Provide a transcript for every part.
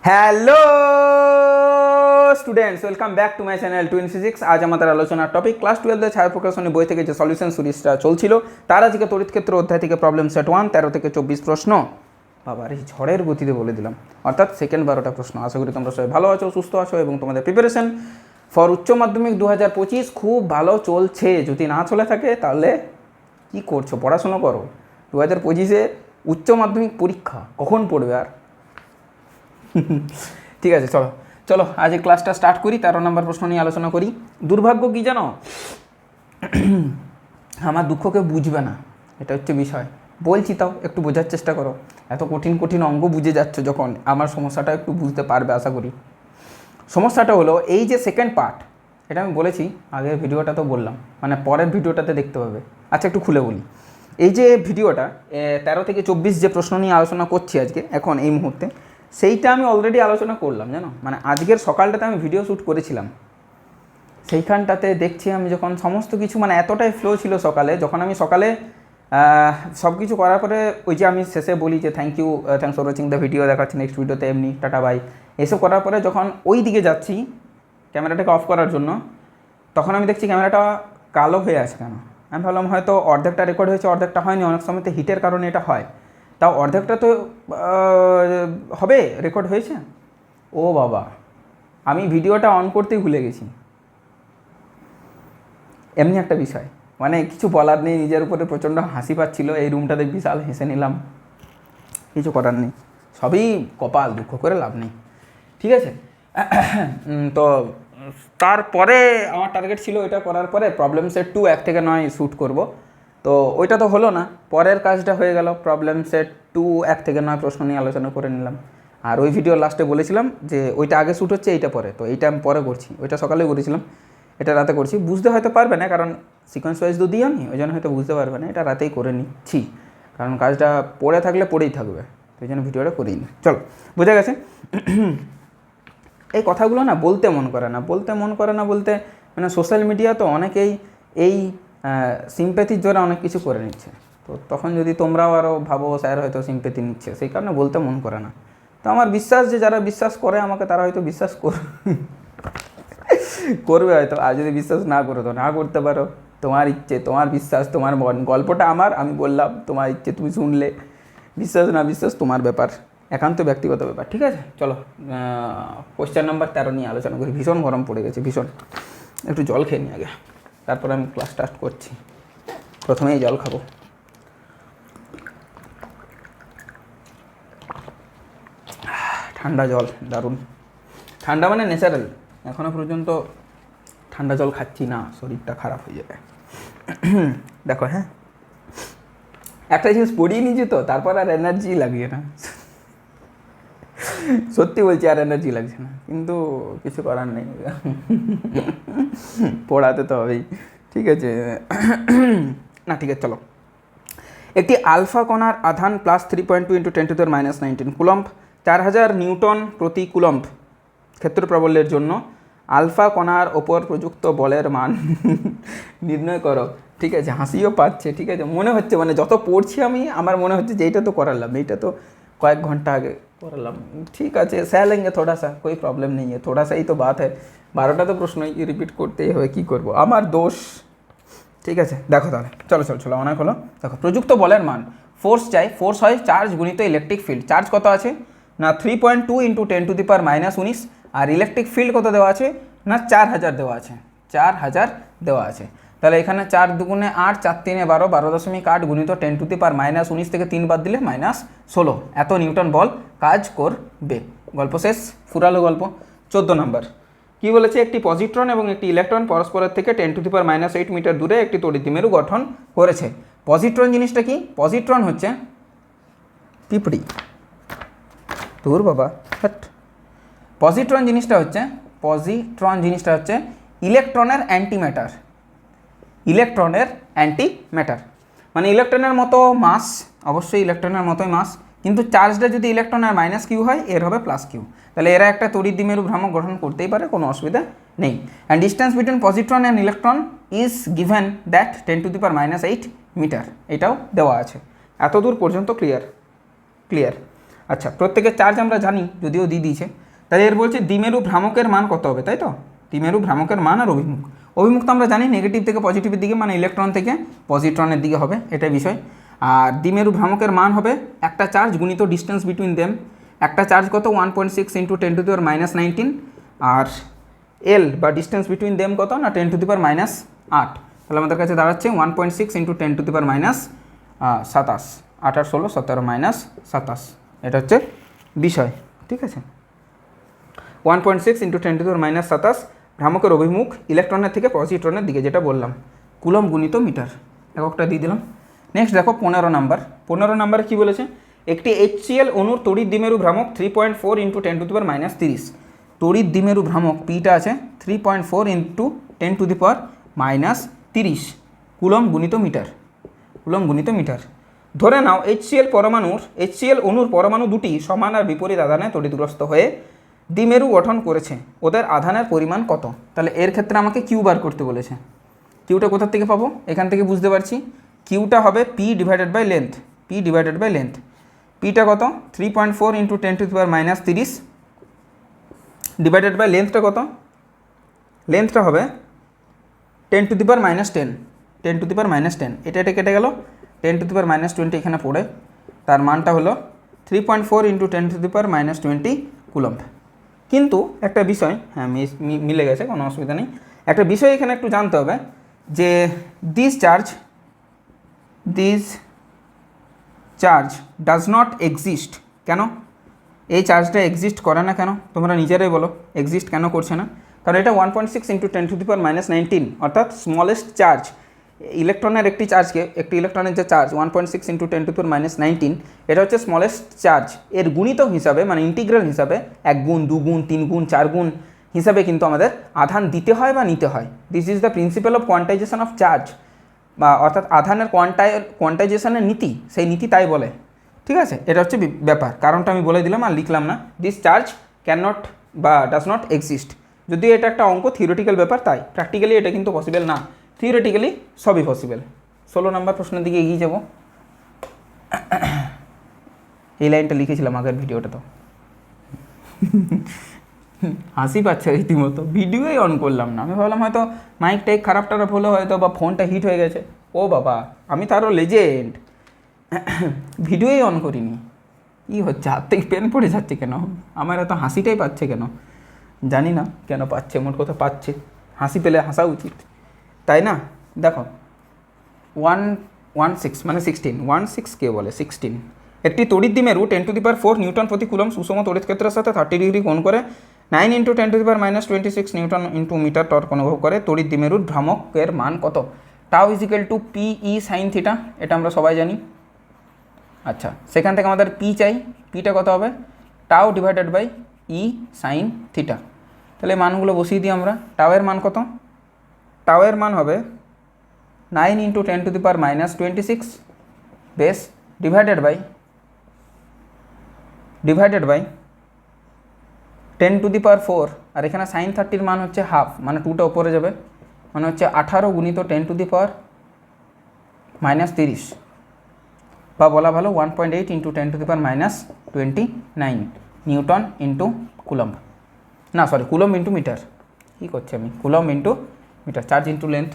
Hello students, welcome back to my channel twin physics. আজ আমাদের আলোচনার টপিক ক্লাস 12 ছায়া প্রকাশনী বই থেকে যে সলিউশন সিরিজটা চলছিল তার আজকে তড়িৎ ক্ষেত্র অধ্যায় থেকে প্রবলেম সেট 1 13 থেকে 24 প্রশ্ন। বাবার এই ঝড়ের গতিতে বলে দিলাম, অর্থাৎ সেকেন্ড 12টা প্রশ্ন। আশা করি তোমরা সবাই ভালো আছো, সুস্থ আছো এবং তোমাদের প্রিপারেশন ফর উচ্চ মাধ্যমিক 2025 খুব ভালো চলছে। যদি না চলে থাকে তাহলে কি করছো, পড়াশোনা করো। 2025-এ উচ্চ মাধ্যমিক পরীক্ষা কখন পড়বে আর? ঠিক আছে, চলো চলো আজ এই ক্লাসটা স্টার্ট করি। 13 নম্বর প্রশ্ন নিয়ে আলোচনা করি। দুর্ভাগ্য কি জানো, আমার দুঃখকে বুঝবে না, এটা হচ্ছে বিষয়। বলছি তাও একটু বোঝার চেষ্টা করো। এত কঠিন কঠিন অঙ্ক বুঝে যাচ্ছ যখন, আমার সমস্যাটা একটু বুঝতে পারবে আশা করি। সমস্যাটা হলো এই যে সেকেন্ড পার্ট, এটা আমি বলেছি আগের ভিডিওটা তো বললাম, মানে পরের ভিডিওটাতে দেখতে পাবে। আচ্ছা একটু খুলে বলি, এই যে ভিডিওটা 13 থেকে 24 যে প্রশ্ন নিয়ে আলোচনা করছি আজকে এখন এই মুহূর্তে, সেইটা আমি অলরেডি আলোচনা করলাম জানো। মানে আজকের সকালটাতে আমি ভিডিও শ্যুট করেছিলাম, সেইখানটাতে দেখছি আমি যখন সমস্ত কিছু মানে এতটাই ফ্লো ছিল সকালে, যখন আমি সকালে সব কিছু করার পরে ওই যে আমি শেষে বলি যে thanks for watching the video, দেখাচ্ছি নেক্সট ভিডিওতে, এমনি টাটা বাই এসব করার পরে যখন ওই দিকে যাচ্ছি ক্যামেরাটাকে অফ করার জন্য, তখন আমি দেখছি ক্যামেরাটা কালো হয়ে আছে কেন। আমি ভাবলাম হয়তো অর্ধেকটা রেকর্ড হয়েছে, অর্ধেকটা হয়নি। অনেক সময় তো হিটের কারণে এটা হয়, তাও অর্ধেকটা তো হবে, রেকর্ড হয়েছে। ও বাবা, আমি ভিডিওটা অন করতেই ভুলে গেছি। এমনি একটা বিষয়, মানে কিছু বলার নেই, নিজের উপরে প্রচণ্ড হাসি পাচ্ছিল। এই রুমটাতে বিশাল হেসে নিলাম, কিছু করার নেই, সবই কপাল, দুঃখ করে লাভ নেই। ঠিক আছে, তো তারপরে আমার টার্গেট ছিল এটা করার পরে প্রবলেম সেট 2 1 থেকে 9 শ্যুট করব। তো ওইটা তো হলো না, পরের কাজটা হয়ে গেল প্রবলেম সেট 2 1 থেকে 9 প্রশ্ন নিয়ে আলোচনা করে নিলাম। আর ওই ভিডিওর লাস্টে বলেছিলাম যে ওইটা আগে শ্যুট হচ্ছে, এইটা পরে, তো এইটা আমি পরে করছি। ওইটা সকালে করেছিলাম, এটা রাতে করছি। বুঝতে হয়তো পারবে না কারণ সিকোয়েন্স ওয়াইজ তো দিও নি, ওই জন্য হয়তো বুঝতে পারবে না। এটা রাতেই করে নিচ্ছি কারণ কাজটা পড়ে থাকলে পড়েই থাকবে, ওই জন্য ভিডিওটা করেই নি। চলো, বোঝা গেছে। এই কথাগুলো না বলতে মন করে না, বলতে মানে সোশ্যাল মিডিয়া তো অনেকেই এই সিম্প্যাথির জোরে অনেক কিছু করে নিচ্ছে। তো তখন যদি তোমরাও আরও ভাবো স্যার হয়তো সিম্প্যাথি নিচ্ছে, সেই কারণে বলতে মন করে না। তো আমার বিশ্বাস যে যারা বিশ্বাস করে আমাকে, তারা হয়তো বিশ্বাস করবে হয়তো। আর যদি বিশ্বাস না করো তো না করতে পারো, তোমার ইচ্ছে, তোমার বিশ্বাস, তোমার মন। গল্পটা আমার, আমি বললাম, তোমার ইচ্ছে, তুমি শুনলে। বিশ্বাস না বিশ্বাস তোমার ব্যাপার, একান্ত ব্যক্তিগত ব্যাপার। ঠিক আছে, চলো কোশ্চেন নাম্বার 13 নিয়ে আলোচনা করি। ভীষণ গরম পড়ে গেছে, ভীষণ। একটু জল খেয়ে নিই আগে, তারপরে আমি ক্লাস স্টার্ট করছি। প্রথমেই জল খাবো। ঠান্ডা জল, দারুণ ঠান্ডা, মানে ন্যাচারাল। এখনও পর্যন্ত ঠান্ডা জল খাচ্ছি না, শরীরটা খারাপ হয়ে যাবে। দেখো, হ্যাঁ একটা জিনিস পড়িয়ে নিয়েছি তো, তারপর আর এনার্জি লাগে না। সত্যি বলছি, আর এনার্জি লাগছে না, কিন্তু কিছু করার নেই, পড়াতে তো হবেই। ঠিক আছে না, ঠিক আছে চলো। একটি আলফা কণার আধান +3.2 × 10⁻⁹ কুলম্ব, 4000 নিউটন প্রতি কুলম্ব ক্ষেত্র প্রাবল্যের জন্য আলফা কণার ওপর প্রযুক্ত বলের মান নির্ণয় করো। ঠিক আছে, হাসিও পাচ্ছে। ঠিক আছে, মনে হচ্ছে মানে যত পড়ছি আমি, আমার মনে হচ্ছে যে এইটা তো করালাম, এইটা তো কয়েক ঘন্টা আগে করালাম। ঠিক আছে, सह लेंगे थोड़ा सा, कोई प्रॉब्लम नहीं है, थोड़ा सा ही तो बात है। 12টা তো প্রশ্নই রিপিট করতেই হবে, কী করবো, আমার দোষ। ঠিক আছে, দেখো তাহলে, চলো চলো চলো, অনেক হলো। দেখো, প্রযুক্ত বলের মান, ফোর্স চাই, ফোর্স হয় চার্জ গুণিত ইলেকট্রিক ফিল্ড। চার্জ কত আছে না 3.2 × 10⁻⁻�19, আর ইলেকট্রিক ফিল্ড কত দেওয়া আছে না 4000 দেওয়া আছে, 4000 দেওয়া আছে। তাহলে এখানে 4 দুগুণে 8, 4 3 12, 12.8 গুণিত 10⁻⁻19 থেকে 3 বাদ দিলে -16, এত নিউটন বল কাজ করবে। গল্প শেষ, ফুরালো গল্প। 14 নম্বর কি বলেছে, একটি পজিট্রন এবং একটি ইলেকট্রন পরস্পরের থেকে 10⁻⁸ মিটার দূরে একটি তড়িৎদ্বিমেরু গঠন করেছে। পজিট্রন জিনিসটা কি? পজিট্রন হচ্ছে পিপড়ি, দূর বাবা, হট। পজিট্রন জিনিসটা হচ্ছে ইলেকট্রনের অ্যান্টিম্যাটার, ইলেকট্রনের অ্যান্টিম্যাটার। মানে ইলেকট্রনের মতো মাস, অবশ্যই ইলেকট্রনের মতোই মাস, কিন্তু চার্জটা যদি ইলেকট্রনের -q হয়, এর হবে +q। তাহলে এরা একটা তড়িৎদ্বিমেরু ভ্রামক গঠন করতেই পারে, কোনো অসুবিধা নেই। And distance between positron and electron is given that 10⁻⁸ metre, এটাও দেওয়া আছে। এত দূর পর্যন্ত ক্লিয়ার? আচ্ছা, প্রত্যেকের চার্জ আমরা জানি, যদিও দিয়ে দিয়েছে। তাহলে এর বলছে দ্বিমেরু ভ্রামকের মান কত হবে, তাই তো? দ্বিমেরু ভ্রামকের মান আর অভিমুখ। অভিমুখ তো আমরা জানি নেগেটিভ থেকে পজিটিভের দিকে, মানে ইলেকট্রন থেকে পজিট্রনের দিকে হবে, এটাই বিষয়। আর দ্বিমেরু ভ্রামকের মান হবে একটা চার্জ গুণিত ডিস্টেন্স বিটুইন দেম। একটা চার্জ কত 1.6 × 10⁻⁹ আর এল বা ডিস্টেন্স বিটুইন দেম কত না 10⁻⁸। তাহলে আমাদের কাছে দাঁড়াচ্ছে 1.6 × 10⁻⁷, 8 আর 16 17 -27, এটা হচ্ছে বিষয়। ঠিক আছে, 1.6 × 10⁻⁷ ভ্রামকের অভিমুখ ইলেকট্রনের থেকে পজিট্রনের দিকে, যেটা বললাম কুলম্ব গুণিত মিটার। এককটা দিয়ে দিলাম। নেক্সট দেখো 15 নাম্বার। 15 নাম্বারে কী বলেছে, একটি HCl অণুর তড়িৎ দ্বিমেরু ভ্রামক 3.4 × 10⁻⁻30। তড়িৎ দ্বিমেরু ভ্রামক পিটা আছে 3.4 × 10⁻⁻30 কুলম্ব গুণিত মিটার। কুলম্ব গুণিত মিটার। ধরে নাও HCl অণুর পরমাণু দুটি সমান আর বিপরীত আধানে তড়িৎগ্রস্ত হয়ে দ্বিমেরু গঠন করেছে, ওদের আধানের পরিমাণ কত? তাহলে এর ক্ষেত্রে আমাকে কিউ বার করতে বলেছে। কিউটা কোথা থেকে পাবো? এখান থেকে বুঝতে পারছি। কিউটা হবে P/লেন্থ। P/লেন্থ। পিটা কত? 3.4 × 10⁻⁻30 ডিভাইডেড বাই লেন্থটা কত? লেন্থটা হবে 10⁻10। 10⁻10, এটা কেটে গেল, 10⁻20 এখানে পড়ে, তার মানটা হলো 3.4 × 10⁻20 কুলম্ব। কিন্তু একটা বিষয়, হ্যাঁ মিলে গেছে, কোনো অসুবিধা নেই। একটা বিষয় এখানে একটু জানতে হবে যে this charge does not exist. কেন এই চার্জটা এক্সিস্ট করে না? কেন তোমরা নিজেরাই বলো, এক্সিস্ট কেন করছে না? কারণ এটা 1.6 × 10⁻⁹, অর্থাৎ স্মলেস্ট চার্জ। ইলেকট্রনের একটি ইলেকট্রনের যে চার্জ 1.6 × 10⁻⁹, এটা হচ্ছে স্মলেস্ট চার্জ। এর গুণিত হিসাবে, মানে ইন্টিগ্রাল হিসাবে 1 গুণ 2 গুণ 3 গুণ 4 গুণ হিসাবে কিন্তু আমাদের আধান দিতে হয় বা নিতে হয়। This is the principal of quantisation of charge, বা অর্থাৎ আধানের কোয়ান্টাইজেশনের নীতি, সেই নীতি তাই বলে। ঠিক আছে, এটা হচ্ছে ব্যাপার। কারণটা আমি বলে দিলাম আর লিখলাম না। দিস চার্জ ক্যান নট বা ডাজ নট এক্সিস্ট। যদিও এটা একটা অঙ্ক, থিওরিটিক্যাল ব্যাপার, তাই প্র্যাকটিক্যালি এটা কিন্তু পসিবল না। থিওরিটিক্যালি সবই পসিবল। 16 নম্বর প্রশ্নের দিকে এগিয়ে যাব। এই লাইনটা লিখেছিলাম আগের ভিডিওটা, তো হাসি পাচ্ছে রীতিমতো। ভিডিওই অন করলাম না, আমি ভাবলাম হয়তো মাইক টাইক খারাপ হলে হয়তো, বা ফোনটা হিট হয়ে গেছে। ও বাবা, আমি তো আরও লেজেন্ড, ভিডিওই অন করিনি। কী হচ্ছে, হাত থেকে পেন পড়ে যাচ্ছে কেন? আমার এত হাসিটাই পাচ্ছে কেন জানি না, কেন পাচ্ছে, মোট কথা পাচ্ছে। হাসি পেলে হাসা উচিত, তাই না? দেখো 116 মানে 16 কে বলে 16। একটি তড়িৎ দ্বিমেরু 10⁴ নিউটন প্রতি কুলম্ব সুষম তড়িৎ ক্ষেত্রের সাথে 30 ডিগ্রি কোণ করে 9 × 10⁻⁻26 নিউটন × মিটার টর্ক অনুভব করে। তড়িৎ দ্বিমেরুর ভ্রামকের মান কত? টাউ = PE sin θ, এটা আমরা সবাই জানি। আচ্ছা, সেখান থেকে আমাদের পি চাই। পিটা কত হবে? Tau /E sin θ। তাহলে মানগুলো বসিয়ে দিই আমরা। টাওয়ের মান কত? টাওয়ের মান হবে 9 × 10⁻26 বেস ডিভাইডেড বাই 10⁴, আর এখানে sin 30 মান হচ্ছে হাফ, মানে 2টা উপরে যাবে, মানে হচ্ছে 18 × 10⁻30, বা বলা ভালো 1.8 × 10⁻29 নিউটন ইন্টু কুলম্ব। না সরি, কুলম্ব ইন্টু মিটার। কী করছি আমি? Coulomb into metre, charge into length.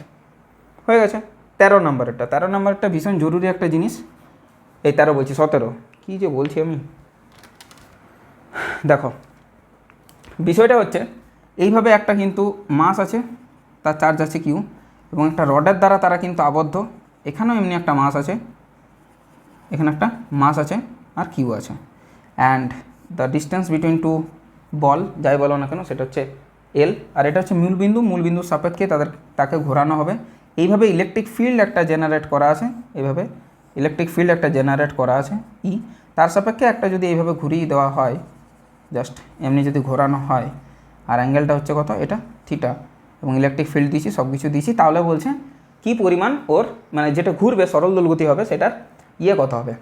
হয়ে গেছে। 13 নম্বরটা ভীষণ জরুরি একটা জিনিস। এই 13 বলছি, 17 কী যে বলছি আমি। দেখো বিষয়টা হচ্ছে এইভাবে, একটা কিন্তু মাস আছে, তার চার্জ আছে কিউ, এবং একটা রডের দ্বারা তারা কিন্তু আবদ্ধ। এখানেও এমনি একটা মাস আছে, এখানে একটা মাস আছে, আর কিউ আছে। And the distance between two ball, যাই বলো না কেন, সেটা হচ্ছে এল। আর এটা হচ্ছে মূলবিন্দুর সাপেক্ষে তাকে ঘোরানো হবে। এইভাবে ইলেকট্রিক ফিল্ড একটা জেনারেট করা আছে, ই। তার সাপেক্ষে একটা যদি এইভাবে ঘুরিয়ে দেওয়া হয়, জাস্ট এমনি যদি ঘোরানো হয়, আর অ্যাঙ্গেলটা হচ্ছে কত? এটা থিটা, এবং ইলেকট্রিক ফিল্ড দিয়েছি, সব কিছু দিয়েছি, তাহলে বলছে কি পরিমাণ ওর, মানে যেটা ঘুরবে সরল দোলগতি হবে, সেটার কত হবে,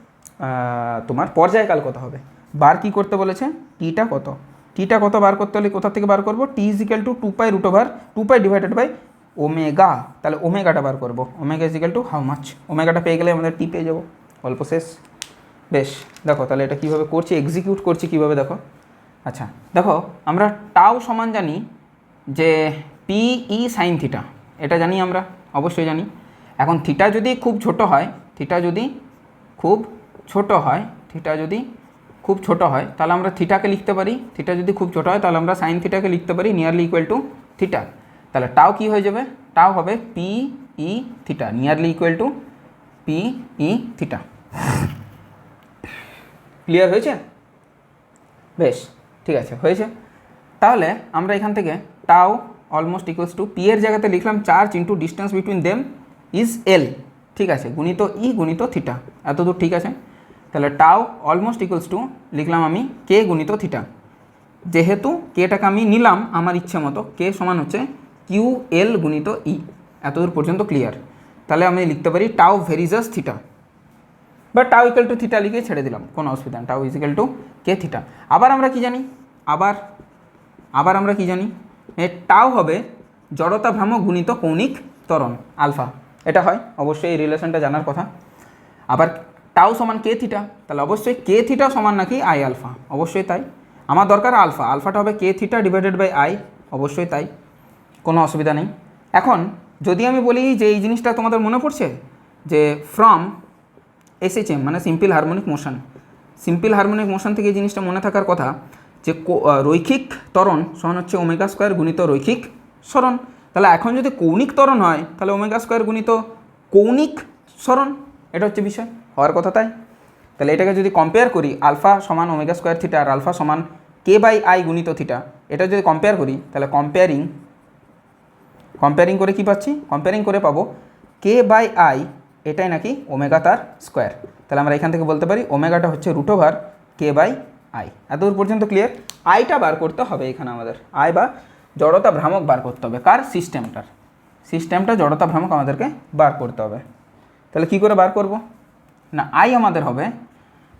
তোমার পর্যায়কাল কত হবে। বার কি করতে বলেছে? টিটা কত বার করতে হলে কোথা থেকে বার করবো? T = 2π divided by omega. তাহলে ওমেগাটা বার করবো। Omega = how much? ওমেগাটা পেয়ে গেলে আমাদের টি পেয়ে যাবো, গল্প শেষ। বেশ, দেখো তাহলে এটা কীভাবে করছি, এক্সিকিউট করছি কীভাবে দেখো। আচ্ছা দেখো, আমরা টাও সমান জানি যে পি ই সাইন থিটা, এটা জানি আমরা, অবশ্যই জানি। এখন থিটা যদি খুব ছোট হয়, থিটা যদি খুব ছোট হয়, থিটা যদি খুব ছোট হয় তাহলে আমরা থিটাকে লিখতে পারি, থিটা যদি খুব ছোট হয় তাহলে আমরা সাইন থিটাকে লিখতে পারি নিয়ারলি ইকুয়াল টু থিটা। তাহলে টাও কী হয়ে যাবে, টাও হবে P E theta, nearly equal to P E theta. Clear হয়েছে? বেশ, ঠিক আছে, হয়েছে। তাহলে আমরা এখান থেকে টাও অলমোস্ট ইকুয়ালস টু পি এর জায়গাতে লিখলাম charge into distance between them is এল, ঠিক আছে, গুণিত ই গুণিত থিটা, এতদূর ঠিক আছে। তাহলে টাও অলমোস্ট ইকুয়ালস টু লিখলাম আমি কে গুণিত থিটা, যেহেতু কেটাকে আমি নিলাম আমার ইচ্ছে মতো, কে সমান হচ্ছে কিউ এল গুণিত ই, এতদূর পর্যন্ত ক্লিয়ার। তাহলে আমি লিখতে পারি টাও ভেরিজাস থিটা, বা টাও ইকুয়াল টু থিটা লিখে ছেড়ে দিলাম, কোনো অসুবিধা নেই, টাও is equal to K theta. আবার আমরা কি জানি, আবার আমরা কি জানি, টাও হবে জড়তা ভ্রামক গুণিত কৌণিক ত্বরণ আলফা, এটা হয় অবশ্যই, এই রিলেশনটা জানার কথা। আবার টাও সমান কে থিটা, তাহলে অবশ্যই কে থিটা সমান নাকি আই আলফা, অবশ্যই তাই। আমার দরকার আলফা, আলফাটা হবে কে থিটা ডিভাইডেড বাই আই, অবশ্যই তাই, কোনো অসুবিধা নেই। এখন যদি আমি বলি যে এই জিনিসটা তোমাদের মনে পড়ছে যে ফ্রম এসএইচএম মানে simple harmonic motion, simple harmonic motion থেকে এই জিনিসটা মনে থাকার কথা যে রৈখিক ত্বরণ সমান হচ্ছে ওমেগা স্কোয়ার গুণিত রৈখিক সরণ। তাহলে এখন যদি কৌণিক ত্বরণ হয় তাহলে ওমেগা স্কোয়ার গুণিত কৌণিক সরণ, এটা হচ্ছে বিষয় হওয়ার কথা, তাই। তাহলে এটাকে যদি কম্পেয়ার করি, আলফা সমান ওমেগা স্কোয়ার থিটা আর আলফা সমান কে বাই আই গুণিত থিটা, এটা যদি কম্পেয়ার করি তাহলে কম্পেয়ারিং করে কি পাচ্ছি, কম্পেয়ারিং করে পাবো কে বাই আই এটাই নাকি ওমেগা তার স্কোয়ার। তাহলে আমরা এখান থেকে বলতে পারি ওমেগাটা হচ্ছে root over K by I, এতদূর পর্যন্ত ক্লিয়ার। আইটা বার করতে হবে এখানে আমাদের, আই বা জড়তা ভ্রামক বার করতে হবে, কার, সিস্টেমটা জড়তা ভ্রামক আমাদেরকে বার করতে হবে। তাহলে কি করে বার করব না, আই আমাদের হবে,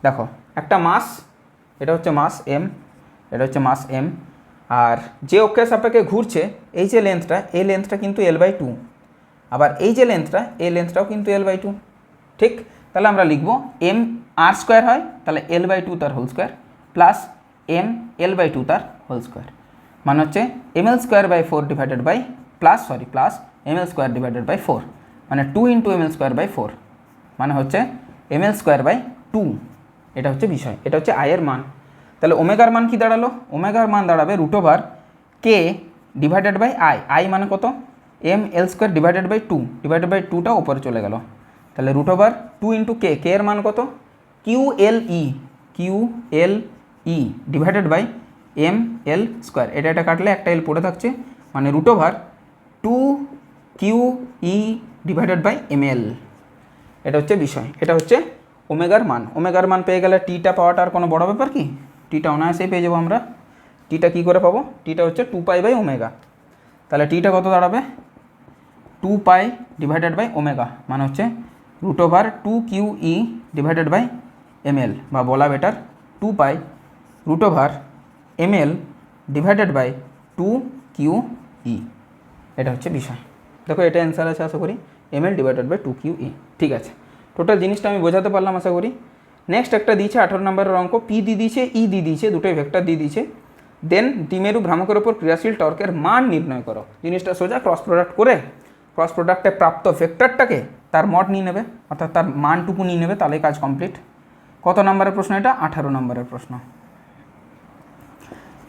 দেখো একটা মাস, এটা হচ্ছে মাস এম, এটা হচ্ছে মাস এম, আর যে অক্ষের সাপেক্ষে ঘুরছে এই যে লেন্থটা, এই লেন্থটা কিন্তু L/2, আবার এই যে লেন্থটা, এই লেন্থটাও কিন্তু L/2, ঠিক। তাহলে আমরা লিখব এম আর স্কোয়ার হয়, তাহলে L/2 তার whole square plus M L/2 তার হোল স্কোয়ার, মানে হচ্ছে ml square by 4 divided by plus ml square divided by 4, মানে 2 ইন্টু ml স্কোয়ার বাই 4, মানে হচ্ছে ml স্কোয়ার বাই 2, এটা হচ্ছে বিষয়, এটা হচ্ছে আয়ের মান। তাহলে ওমেগার মান কি দাঁড়ালো, ওমেগার মান দাঁড়াবে root over K divided by I, I মানে কত, M L square divided by 2, divided by 2টা উপরে চলে গেল, তাহলে root over 2 into K, K এর মান কত, Q L E divided by M L square, এটা কাটলে একটা এল পড়ে থাকছে, মানে root over 2 Q E divided by M L, এটা হচ্ছে বিষয়, এটা হচ্ছে ওমেগার মান। ওমেগার মান পেয়ে গেলে টিটা পাওয়াটা আর কোনো বড় ব্যাপার কি, টিটা অনায়াসেই পেয়ে যাবো আমরা। টিটা কী করে পাবো, টিটা হচ্ছে 2 পাই বাই ওমেগা, তাহলে টিটা কত দাঁড়াবে 2 পাই ডিভাইডেড বাই ওমেগা, মানে হচ্ছে root over 2 Q E divided by M L, বা বলা better 2 pi root over M L divided by 2 Q E, এটা হচ্ছে বিষয়। দেখো এটা অ্যান্সার আছে আশা করি, M L divided by 2 Q E, ঠিক আছে। টোটাল জিনিসটা আমি বোঝাতে পারলাম আশা করি। নেক্সট একটা দিয়েছে 18 নম্বরের অঙ্ক, পি দিয়ে দিয়েছে, ই দিয়ে দিয়েছে, দুটোই ভেক্টর দিয়ে দিয়েছে। দেন দ্বিমেরু ভ্রামকের উপর ক্রিয়াশীল টর্কের মান নির্ণয় করো। জিনিসটা সোজা ক্রস প্রোডাক্ট করে ক্রস প্রোডাক্টে প্রাপ্ত ভেক্টরটাকে তার মড নিয়ে নেবে, অর্থাৎ তার মানটুকু নিয়ে নেবে, তাহলেই কাজ কমপ্লিট। কত নম্বরের প্রশ্ন এটা, 18 নম্বরের প্রশ্ন।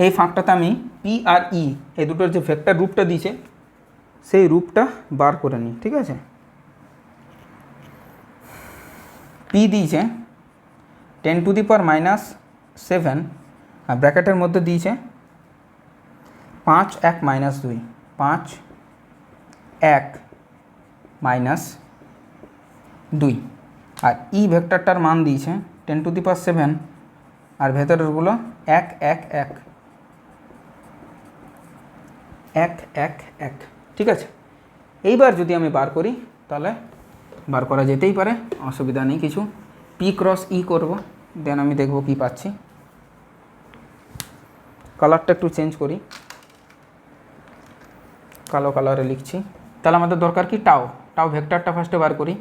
এই ফাঁকটাতে আমি পি আর ই এই দুটোর যে ভেক্টর রূপটা দিয়েছে সেই রূপটা বার করে নিই, ঠিক আছে। পি দিয়েছে 10⁻⁻7 আর ব্র্যাকেটের মধ্যে দিয়েছে 5 1 - 2, 5 1 - 2, আর ই ভেক্টরটার মান দিয়েছে 10⁻7 আর ভেতরেরগুলো 1 1 1 1 1 1, ঠিক আছে। এইবার যদি আমি বার করি তাহলে বার করা যেতেই পারে, অসুবিধা নেই কিছু। পি ক্রস ই করব, দেন আমি দেখব কি পাচ্ছি। কালারটা একটু চেঞ্জ করি, কালো কালারে লিখছি। তাহলে আমাদের দরকার কি, টাও, টাও ভেক্টরটা ফার্স্টে বার করি,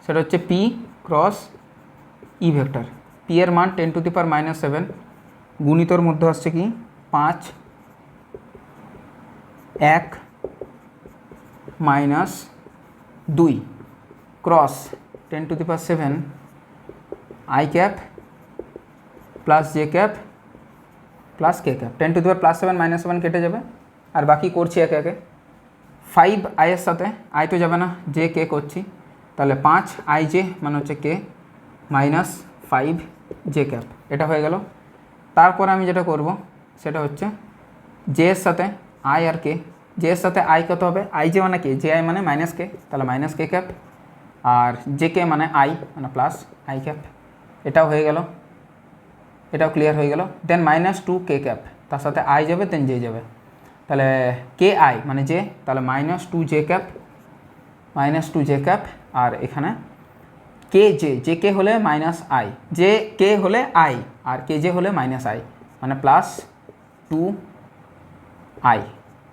সেটা হচ্ছে P cross E vector. P এর মান 10⁻⁻7 গুণিতর মধ্যে আসছে কি 5 1 - 2 cross 10⁻7 I cap plus J cap plus K cap. 10⁻+7 -7 কেটে যাবে আর বাকি করছি একে একে। 5 আইয়ের সাথে আই তো যাবে না, জে কে করছি, তাহলে 5 আই জে মানে হচ্ছে কে মাইনাস 5 জে ক্যাপ, এটা হয়ে গেল। তারপরে আমি যেটা করব সেটা হচ্ছে জে এর সাথে আই আর কে, জে এর সাথে আই কত হবে, আই জে মানে কে, জে আই মানে মাইনাস কে, তাহলে মাইনাস কে ক্যাপ, আর জে কে মানে আই মানে প্লাস আই ক্যাপ, এটাও হয়ে গেল, এটাও ক্লিয়ার হয়ে গেল। দেন -2 কে ক্যাপ, তার সাথে আই যাবে দেন জে যাবে, তাহলে কে আই মানে জে, তাহলে -2 জে ক্যাপ, -2 জে ক্যাপ, আর এখানে কে জে, জে কে হলে মাইনাস আই, জে কে হলে আই, আর কে জে হলে মাইনাস আই মানে +2 আই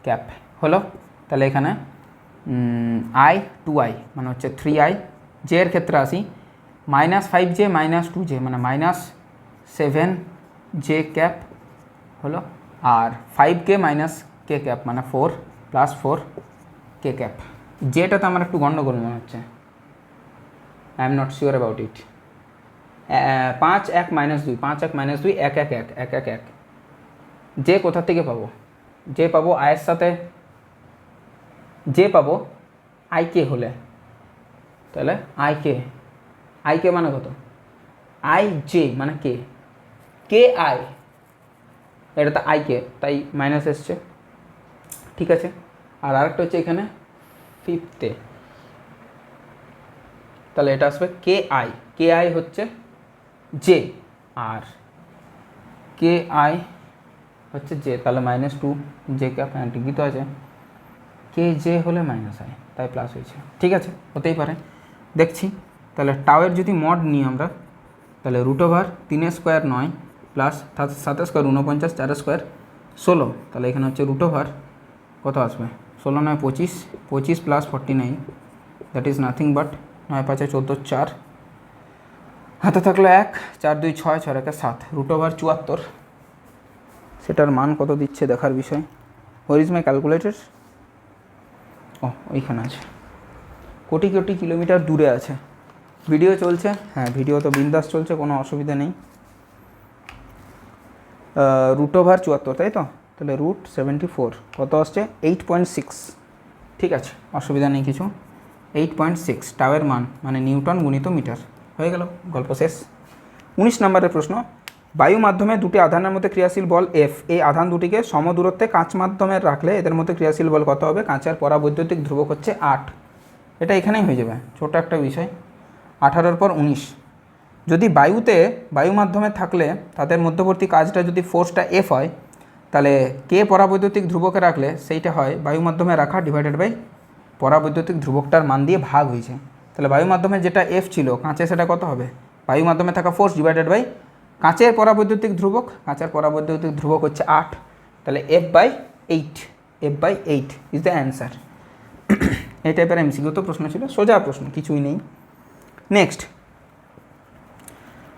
ক্যাপ হলো। তাহলে এখানে আই 2 আই মানে হচ্ছে 3 আই, জে এর ক্ষেত্রে আসি -5 জে -2 জে মানে -7 জে ক্যাপ হলো, আর 5 কে মাইনাস কে ক্যাপ মানে 4 +4 কে ক্যাপ। যেটাতে আমার একটু গন্ডগোল মনে হচ্ছে, I am not sure about it. 5 1 - 2 5 1 - 2 1 1 1 1 1 1, যে কোথা থেকে পাবো, যে পাবো আয়ের সাথে, যে পাবো আই কে হলে, তাহলে আই কে মানে কত, আই জে মানে কে, কে আই, এটা তো আই কে তাই মাইনাস এসছে, ঠিক আছে। আর আরেকটা হচ্ছে এখানে 5th, তাহলে এটা আসবে কে আই হচ্ছে জে, আর কে আই হচ্ছে জে, তাহলে -2 জে ক্যাপ, হ্যাঁ ঠিকই তো আছে, কে জে হলে মাইনাস আই তাই প্লাস হয়েছে, ঠিক আছে হতেই পারে দেখছি। তাহলে টাওয়ের যদি মড নিই আমরা, তাহলে √3 স্কোয়ার 9 প্লাস 7 স্কোয়ার 49, 4 স্কোয়ার 16, তাহলে এখানে হচ্ছে √ কত আসবে 16 9 25, 25 + 49, দ্যাট ইজ নাথিং বাট 9 5 14 4, হাতে থাকলো 1, 4 2 6, 6 1 7, √74, সেটার মান কত দিচ্ছে দেখার বিষয়। হোয়ার ইজ মাই ক্যালকুলেটর, ও ওইখানে আছে, কোটি কোটি কিলোমিটার দূরে আছে। ভিডিও চলছে, হ্যাঁ ভিডিও তো বিন্দাস চলছে, কোনো অসুবিধা নেই। √74 তাই তো, তাহলে √74 কত আসছে 8.6, ঠিক আছে অসুবিধা নেই কিছু, 8.6 টাওয়ের মান মানে নিউটন গুণিত মিটার, হয়ে গেল গল্প শেষ। 19 নম্বরের প্রশ্ন, বায়ু মাধ্যমে দুটি আধানের মধ্যে ক্রিয়াশীল বল এফ, এই আধান দুটিকে সমদূরত্বে কাঁচ মাধ্যমে রাখলে এদের মধ্যে ক্রিয়াশীল বল কত হবে, কাঁচের পরাবৈদ্যুতিক ধ্রুবক হচ্ছে 8, এটা এখানেই হয়ে যাবে, ছোট একটা বিষয়। 18 পর 19, যদি বায়ু মাধ্যমে থাকলে তাদের মধ্যবর্তী কাজটা যদি ফোর্সটা এফ হয়, তাহলে কে পরাবৈদ্যুতিক ধ্রুবকে রাখলে সেইটা হয় বায়ু মাধ্যমে রাখা ডিভাইডেড বাই পরাবৈদ্যুতিক ধ্রুবকটার মান দিয়ে ভাগ হয়েছে। তাহলে বায়ু মাধ্যমে যেটা এফ ছিল কাঁচে সেটা কত হবে, বায়ু মাধ্যমে থাকা ফোর্স ডিভাইডেড বাই কাঁচের পরাবৈদ্যুতিক ধ্রুবক, কাঁচের পরাবৈদ্যুতিক ধ্রুবক হচ্ছে 8, তাহলে F/8 ইজ দ্য অ্যান্সার। এই টাইপের এমসিকিউ তো প্রশ্ন ছিল, সোজা প্রশ্ন কিছুই নেই। নেক্সট,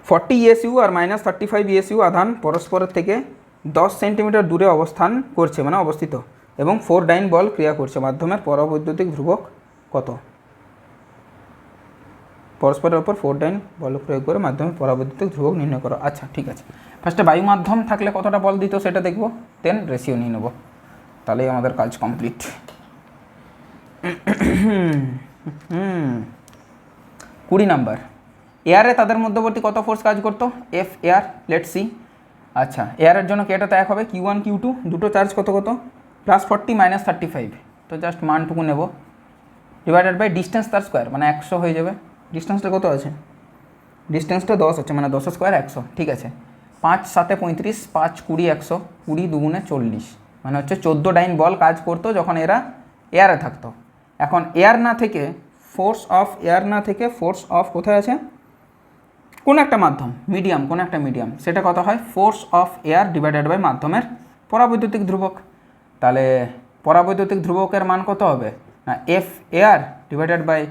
40 ESU আর -35 ESU আধান পরস্পরের থেকে 10 সেন্টিমিটার দূরে অবস্থান করছে মানে অবস্থিত, এবং 4 ডাইন বল ক্রিয়া করছে, মাধ্যমের পরাবৈদ্যুতিক ধ্রুবক কত, পরস্পরের ওপর 4 ডাইন বল প্রয়োগ করে মাধ্যমের পরাবৈদ্যুতিক ধ্রুবক নির্ণয় করো। আচ্ছা ঠিক আছে, ফার্স্টে বায়ু মাধ্যম থাকলে কতটা বল দিত সেটা দেখব, দেন রেশিও নিয়ে নেব, তাহলেই আমাদের কাজ কমপ্লিট। 20 নাম্বার, এয়ারে তাদের মধ্যবর্তী কত ফোর্স কাজ করতো, এফ এয়ার, লেটস সি। আচ্ছা এয়ারের জন্য কেটাতে এক হবে, Q1 Q2, দুটো চার্জ কত কত +40 -35, তো জাস্ট মানটুকু নেব, ডিভাইডেড বাই ডিস্টেন্স তার স্কোয়ার মানে 100 হয়ে যাবে। ডিস্টেন্সটা কত আছে, ডিস্টেন্সটা 10 আছে মানে 10 স্কোয়ার 100, ঠিক আছে। 5 7 35, 5 20 100, 20 2 40, মানে হচ্ছে 14 ডাইন বল কাজ করতো যখন এরা এয়ারে থাকতো। এখন এয়ার না থেকে ফোর্স অফ কোথায় আছে, কোন একটা মাধ্যম মিডিয়াম, কোন একটা মিডিয়াম, সেটা কত হয় force of air divided by মাধ্যমের পরাবৈদ্যুতিক ধ্রুবক। তাহলে পরাবৈদ্যুতিক ধ্রুবকের মান কত হবে না F air divided by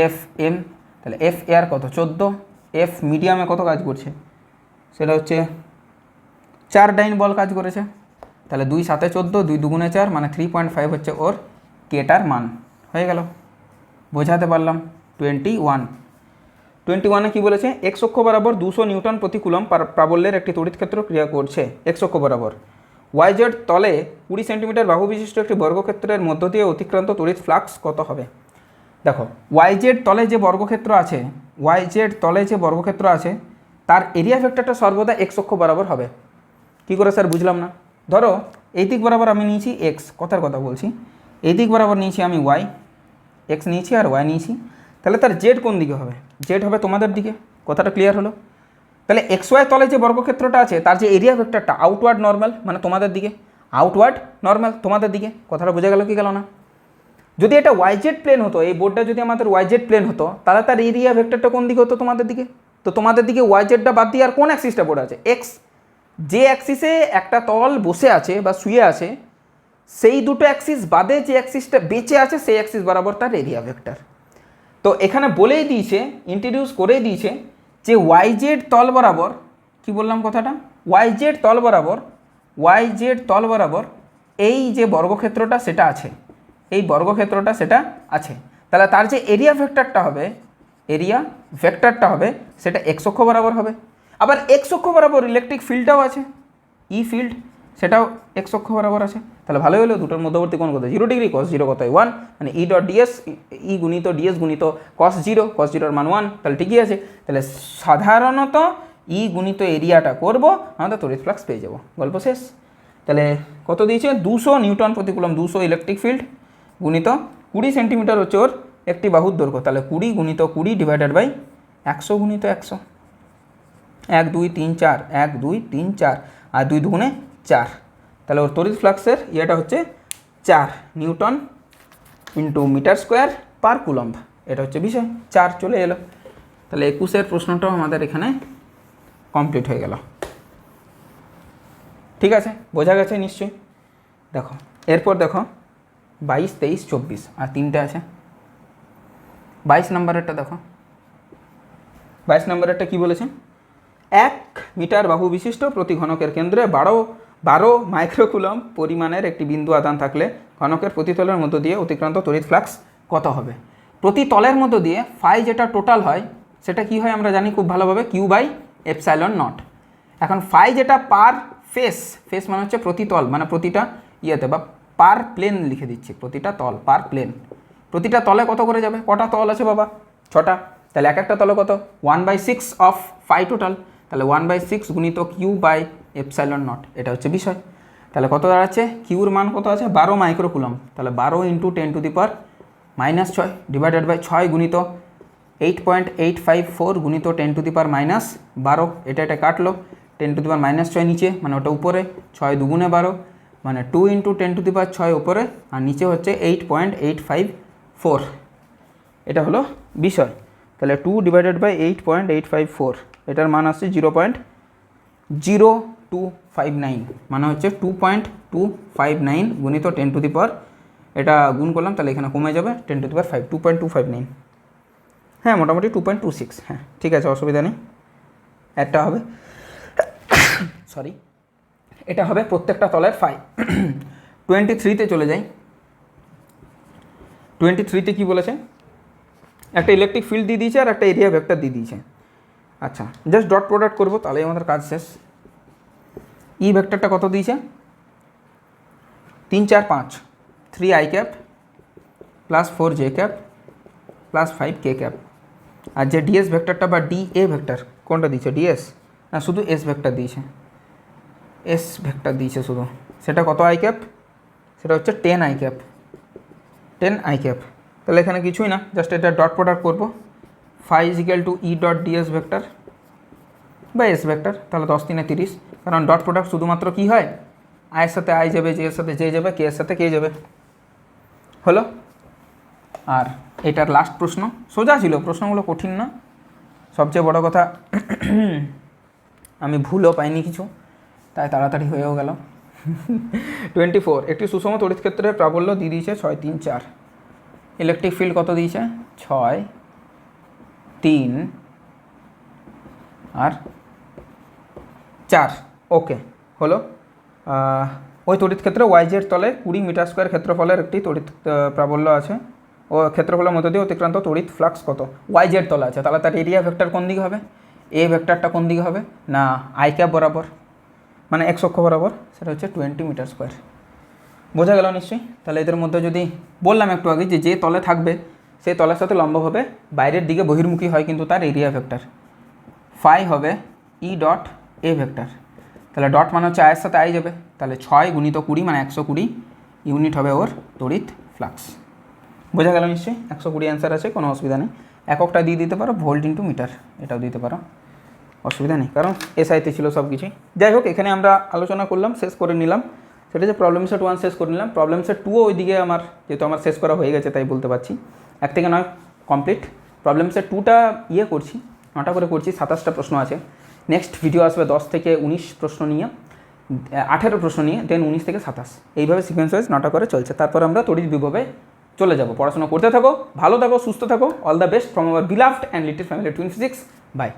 F M, তাহলে এফ এয়ার কত 14, এফ মিডিয়ামে কত কাজ করছে সেটা হচ্ছে 4 ডাইন বল কাজ করেছে। তাহলে 2 7 14, 2 2 4 মানে 3.5 হচ্ছে ওর কেটার মান। হয়ে গেল, বোঝাতে পারলাম। 21 কী বলেছে, এক্স অক্ষ বরাবর 200 নিউটন প্রতি কুলম্ব প্রাবল্যের একটি তড়িৎ ক্ষেত্র ক্রিয়া করছে এক্স অক্ষ বরাবর। ওয়াইজেড তলে 20 সেন্টিমিটার বাহু বিশিষ্ট একটি বর্গক্ষেত্রের মধ্য দিয়ে অতিক্রান্ত তড়িৎ ফ্লাক্স কত হবে? দেখো, ওয়াইজেড তলে যে বর্গক্ষেত্র আছে, ওয়াইজেড তলে যে বর্গক্ষেত্র আছে তার এরিয়া ভেক্টরটা সর্বদা এক্স অক্ষ বরাবর হবে। কী করে স্যার, বুঝলাম না। ধরো এই দিক বরাবর আমি নিয়েছি এক্স, কথার কথা বলছি, এই দিক বরাবর নিয়েছি আমি ওয়াই, এক্স নিয়েছি আর ওয়াই নিয়েছি, তাহলে তার জেড কোন দিকে হবে? জেড হবে তোমাদের দিকে। কথাটা ক্লিয়ার হলো? তাহলে এক্স ওয়াই তলে যে বর্গক্ষেত্রটা আছে তার যে এরিয়া ভেক্টরটা আউটওয়ার্ড নর্মাল মানে তোমাদের দিকে, আউটওয়ার্ড নর্মাল তোমাদের দিকে। কথাটা বোঝা গেল কি গেল না? যদি এটা ওয়াইজেড প্লেন হতো, এই বোর্ডটা যদি আমাদের ওয়াইজেড প্লেন হতো, তাহলে তার এরিয়া ভেক্টরটা কোন দিকে হতো? তোমাদের দিকে। তো তোমাদের দিকে ওয়াইজেডটা বাদ দিয়ে আর কোন অ্যাক্সিসটা পড়ে আছে? এক্স। যে অ্যাক্সিসে একটা তল বসে আছে বা শুয়ে আছে, সেই দুটো অ্যাক্সিস বাদে যে অ্যাক্সিসটা বেঁচে আছে সেই অ্যাক্সিস বরাবর তার এরিয়া ভেক্টর। তো এখানে বলেই দিয়েছে, ইন্ট্রোডিউস করেই দিয়েছে যে ওয়াইজেড তল বরাবর, কি বললাম কথাটা, ওয়াইজেড তল বরাবর, ওয়াইজেড তল বরাবর এই যে বর্গক্ষেত্রটা সেটা আছে, এই বর্গক্ষেত্রটা সেটা আছে। তাহলে তার যে এরিয়া ভেক্টরটা হবে, এরিয়া ভেক্টরটা হবে সেটা এক্স অক্ষ বরাবর হবে। আবার এক্স অক্ষ বরাবর ইলেকট্রিক ফিল্ডটাও আছে, ই ফিল্ড, সেটাও এক্স অক্ষ বরাবর আছে। তাহলে ভালো হলো, দুটোর মধ্যবর্তী কোণ কত? 0 ডিগ্রি, cos 0 কত? 1, মানে ই ডট ডিএস, ই গুণিত ডিএস গুণিত cos 0, cos 0 এর মান 1, তাহলে ঠিকই আছে। তাহলে সাধারণত ই গুণিত এরিয়াটা করব, আমরা তড়িৎ ফ্লাক্স পেয়ে যাব, গল্প শেষ। তাহলে কত দিয়েছে? 200 নিউটন প্রতি কুলম্ব, 200 ইলেকট্রিক ফিল্ড গুণিত 20 সেন্টিমিটার হচ্ছে ওর একটি বাহুর দৈর্ঘ্য। তাহলে 20 গুণিত 20 ডিভাইডেড বাই 100 গুণিত 100, 1 2 3 4, 1 2 3 4 আর 2 দুগুণে 4। তাহলে ওর তড়িৎ ফ্লাক্সের ইয়েটা হচ্ছে 4 newton into metre square per coulomb. এটা হচ্ছে বিষয়, 4 চলে এলো। তাহলে 21-এর প্রশ্নটাও আমাদের এখানে কমপ্লিট হয়ে গেল। ঠিক আছে, বোঝা গেছে নিশ্চয়ই। দেখো এরপর দেখো 22, 23, 24 আর 3টে আছে। 22 নম্বরেরটা দেখো, 22 নম্বরেরটা কী বলেছে? 1 মিটার বাহু বিশিষ্ট প্রতি ঘনকের কেন্দ্রে 12 মাইক্রোকুলম্ব পরিমাণের একটি বিন্দু আধান থাকলে ঘনকের প্রতিতলের মধ্য দিয়ে অতিক্রান্ত তড়িৎ ফ্লাক্স কত হবে? প্রতি তলের মধ্য দিয়ে ফাই যেটা টোটাল হয় সেটা কি হয় আমরা জানি খুব ভালোভাবে, কিউ বাই এপসাইলন নট। এখন ফাই যেটা পার ফেস, ফেস মানে হচ্ছে প্রতি তল, মানে প্রতিটা ইয়েতে, বা পার প্লেন লিখে দিচ্ছি, প্রতিটা তল পার প্লেন। প্রতিটা তলে কত করে যাবে? কটা তল আছে বাবা? 6টা। তাহলে এক একটা তলে কত? 1/6 অফ ফাই টোটাল। তাহলে 1/6 গুণিত কিউ বাই এপসাইলন নট, এটা হচ্ছে বিষয়। তাহলে কত দাঁড়াচ্ছে? কিউর মান কত আছে? 12 মাইক্রোকুলম্ব। তাহলে 12 ইন্টু 10⁻⁻6 ডিভাইডেড বাই 6 গুণিত 8.854 গুণিত 10⁻−12। এটা কাটলো, 10⁻6 নিচে মানে ওটা উপরে, 6 দুগুণে 12 মানে 2 ইন্টু 10⁻6 উপরে, আর নিচে হচ্ছে 8.854। এটা হলো বিষয়। তাহলে 2 ডিভাইডেড বাই 8.854, এটার মান আসছে 0.0259, মানে হচ্ছে 2.259 গুণিত 10⁻, এটা গুণ করলাম তাহলে এখানে কমে যাবে 10⁵, 2.259। হ্যাঁ মোটামুটি 2.26, হ্যাঁ ঠিক আছে, অসুবিধা নেই। একটা হবে সরি, এটা হবে প্রত্যেকটা তলের ফাই। 23-তে চলে যাই। 23-তে কী বলেছে? একটা ইলেকট্রিক ফিল্ড দিয়ে দিয়েছে আর একটা এরিয়া ভেক্টর দিয়ে দিয়েছে। আচ্ছা, জাস্ট ডট প্রোডাক্ট করবো তাহলেই আমাদের কাজ শেষ। ই ভেক্টরটা কত দিয়েছে? 3 4 5, 3i cap plus 4j cap plus 5k cap. আর যে ডিএস ভেক্টরটা বা ডিএ ভেক্টর কোনটা দিয়েছে? ডিএস না, শুধু এস ভেক্টর দিয়েছে, এস ভেক্টর দিয়েছে শুধু। সেটা কত আই ক্যাপ? সেটা হচ্ছে 10i ক্যাপ, 10i ক্যাপ। তাহলে এখানে কিছুই না, জাস্ট এটা ডট প্রোডাক্ট করবো। Phi is equal to E dot DS vector বা এস ভেক্টর। তাহলে 10 3 30, কারণ ডট প্রোডাক্ট শুধুমাত্র কী হয়? আয়ের সাথে আই যাবে, জে এর সাথে জে যাবে, কে এর সাথে কে যাবে। হলো। আর এটার লাস্ট প্রশ্ন, সোজা ছিল, প্রশ্নগুলো কঠিন না। সবচেয়ে বড় কথা আমি ভুলও পাইনি কিছু, তাই তাড়াতাড়ি হয়েও গেল। 24, একটি সুষম তড়িৎ ক্ষেত্রের প্রাবল্য দিয়ে দিয়েছে 6 3 4। ইলেকট্রিক ফিল্ড কত দিয়েছে? 6 3 আর 4। ওকে, হলো। ওই তড়িৎ ক্ষেত্রে ওয়াইজের তলে 20 মিটার স্কোয়ার ক্ষেত্রফলের একটি তড়িৎ প্রাবল্য আছে, ও ক্ষেত্রফলের মধ্য দিয়ে অতিক্রান্ত তড়িৎ ফ্লাক্স কত? ওয়াইজের তলে আছে, তাহলে তার এরিয়া ভেক্টর কোন দিকে হবে? এ ভেক্টরটা কোন দিকে হবে না আই ক্যাপ বরাবর, মানে এক্স অক্ষ বরাবর, সেটা হচ্ছে 20 মিটার স্কোয়ার। বোঝা গেল নিশ্চয়ই? তাহলে এদের মধ্যে যদি বললাম একটু আগে যে তলে থাকবে সেই তলের সাথে লম্বভাবে বাইরের দিকে বহির্মুখী হয় কিন্তু তার এরিয়া ভেক্টর ফাই হবে ই ডট এ ভেক্টর। তাহলে ডট মানে হচ্ছে আয়ের সাথে আই যাবে, তাহলে 6 গুণিত 20 মানে 120 ইউনিট হবে ওর তড়িৎ ফ্লাক্স। বোঝা গেল নিশ্চয়ই? 120 অ্যান্সার আছে, কোনো অসুবিধা নেই। এককটা দিয়ে দিতে পারো, ভোল্ট ইন্টু মিটার, এটাও দিতে পারো, অসুবিধা নেই, কারণ এসআইতে ছিল সব কিছুই। যাই হোক, এখানে আমরা আলোচনা করলাম, শেষ করে নিলাম, সেটা যে প্রবলেম সেট 1 শেষ করে নিলাম। প্রবলেম সেট 2ও ওইদিকে আমার, যেহেতু আমার শেষ করা হয়ে গেছে তাই বলতে পারছি, 1 থেকে 9 কমপ্লিট। প্রবলেম সেট 2টা করছি, 9টা করে করছি, 27টা প্রশ্ন আছে। নেক্সট ভিডিও আসবে 10 থেকে 19 প্রশ্ন নিয়ে, 18 প্রশ্ন নিয়ে, দেন 19 থেকে 27, এইভাবে সিকোয়েন্স ওয়াইজ 9টা করে চলছে। তারপর আমরা তড়িৎ বিভবে চলে যাব। পড়াশোনা করতে থাকো, ভালো থাকো, সুস্থ থাকো। All the best from our beloved and little family Twin Physics. By.